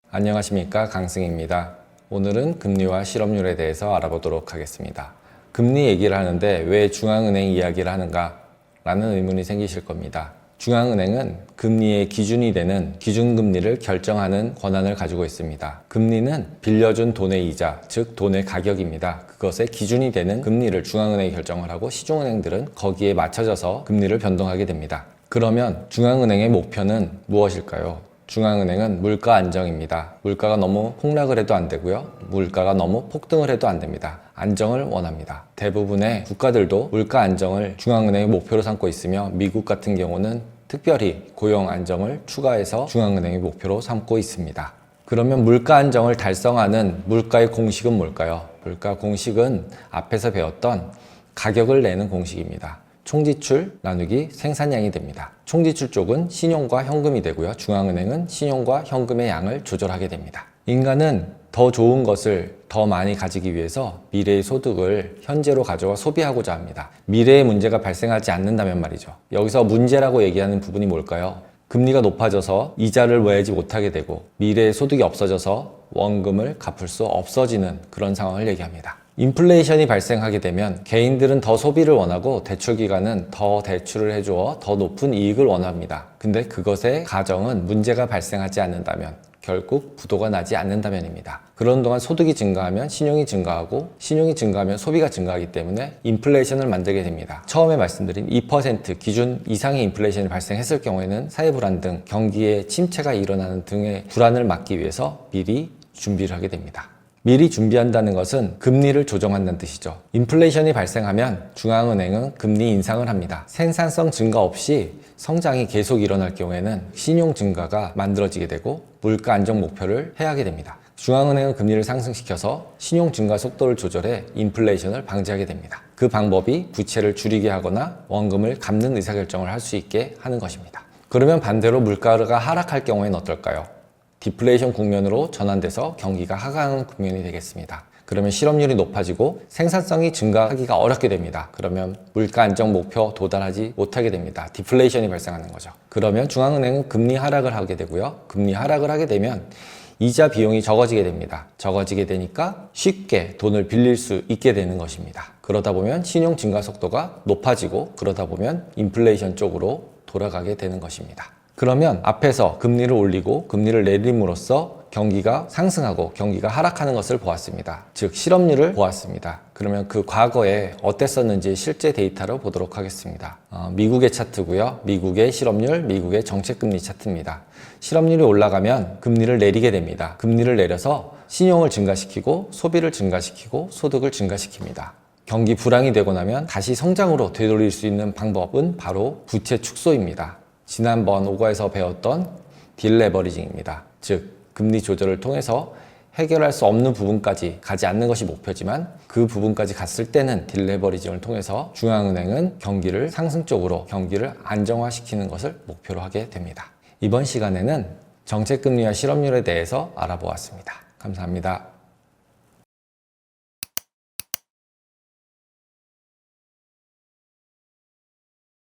안녕하십니까, 강승입니다. 오늘은 금리와 실업률에 대해서 알아보도록 하겠습니다. 금리 얘기를 하는데 왜 중앙은행 이야기를 하는가 라는 의문이 생기실 겁니다. 중앙은행은 금리의 기준이 되는 기준금리를 결정하는 권한을 가지고 있습니다. 금리는 빌려준 돈의 이자, 즉 돈의 가격입니다. 그것의 기준이 되는 금리를 중앙은행이 결정을 하고 시중은행들은 거기에 맞춰져서 금리를 변동하게 됩니다. 그러면 중앙은행의 목표는 무엇일까요? 중앙은행은 물가 안정입니다. 물가가 너무 폭락을 해도 안 되고요. 물가가 너무 폭등을 해도 안 됩니다. 안정을 원합니다. 대부분의 국가들도 물가 안정을 중앙은행의 목표로 삼고 있으며 미국 같은 경우는 특별히 고용 안정을 추가해서 중앙은행의 목표로 삼고 있습니다. 그러면 물가 안정을 달성하는 물가의 공식은 뭘까요? 물가 공식은 앞에서 배웠던 가격을 내는 공식입니다. 총지출 나누기 생산량이 됩니다. 총지출 쪽은 신용과 현금이 되고요. 중앙은행은 신용과 현금의 양을 조절하게 됩니다. 인간은 더 좋은 것을 더 많이 가지기 위해서 미래의 소득을 현재로 가져와 소비하고자 합니다. 미래의 문제가 발생하지 않는다면 말이죠. 여기서 문제라고 얘기하는 부분이 뭘까요? 금리가 높아져서 이자를 내지 못하게 되고 미래의 소득이 없어져서 원금을 갚을 수 없어지는 그런 상황을 얘기합니다. 인플레이션이 발생하게 되면 개인들은 더 소비를 원하고 대출기관은 더 대출을 해주어 더 높은 이익을 원합니다. 근데 그것의 가정은 문제가 발생하지 않는다면 결국 부도가 나지 않는다면입니다. 그런 동안 소득이 증가하면 신용이 증가하고 신용이 증가하면 소비가 증가하기 때문에 인플레이션을 만들게 됩니다. 처음에 말씀드린 2% 기준 이상의 인플레이션이 발생했을 경우에는 사회 불안 등 경기에 침체가 일어나는 등의 불안을 막기 위해서 미리 준비를 하게 됩니다. 미리 준비한다는 것은 금리를 조정한다는 뜻이죠. 인플레이션이 발생하면 중앙은행은 금리 인상을 합니다. 생산성 증가 없이 성장이 계속 일어날 경우에는 신용 증가가 만들어지게 되고 물가 안정 목표를 해하게 됩니다. 중앙은행은 금리를 상승시켜서 신용 증가 속도를 조절해 인플레이션을 방지하게 됩니다. 그 방법이 부채를 줄이게 하거나 원금을 갚는 의사결정을 할 수 있게 하는 것입니다. 그러면 반대로 물가가 하락할 경우에는 어떨까요? 디플레이션 국면으로 전환돼서 경기가 하강하는 국면이 되겠습니다. 그러면 실업률이 높아지고 생산성이 증가하기가 어렵게 됩니다. 그러면 물가 안정 목표 도달하지 못하게 됩니다. 디플레이션이 발생하는 거죠. 그러면 중앙은행은 금리 하락을 하게 되고요. 금리 하락을 하게 되면 이자 비용이 적어지게 됩니다. 적어지게 되니까 쉽게 돈을 빌릴 수 있게 되는 것입니다. 그러다 보면 신용 증가 속도가 높아지고 그러다 보면 인플레이션 쪽으로 돌아가게 되는 것입니다. 그러면 앞에서 금리를 올리고 금리를 내림으로써 경기가 상승하고 경기가 하락하는 것을 보았습니다. 즉 실업률을 보았습니다. 그러면 그 과거에 어땠었는지 실제 데이터를 보도록 하겠습니다. 미국의 차트고요. 미국의 실업률, 미국의 정책금리 차트입니다. 실업률이 올라가면 금리를 내리게 됩니다. 금리를 내려서 신용을 증가시키고 소비를 증가시키고 소득을 증가시킵니다. 경기 불황이 되고 나면 다시 성장으로 되돌릴 수 있는 방법은 바로 부채 축소입니다. 지난번 5과에서 배웠던 딜레버리징입니다. 즉 금리 조절을 통해서 해결할 수 없는 부분까지 가지 않는 것이 목표지만 그 부분까지 갔을 때는 딜레버리징을 통해서 중앙은행은 경기를 상승 쪽으로 경기를 안정화시키는 것을 목표로 하게 됩니다. 이번 시간에는 정책금리와 실업률에 대해서 알아보았습니다. 감사합니다.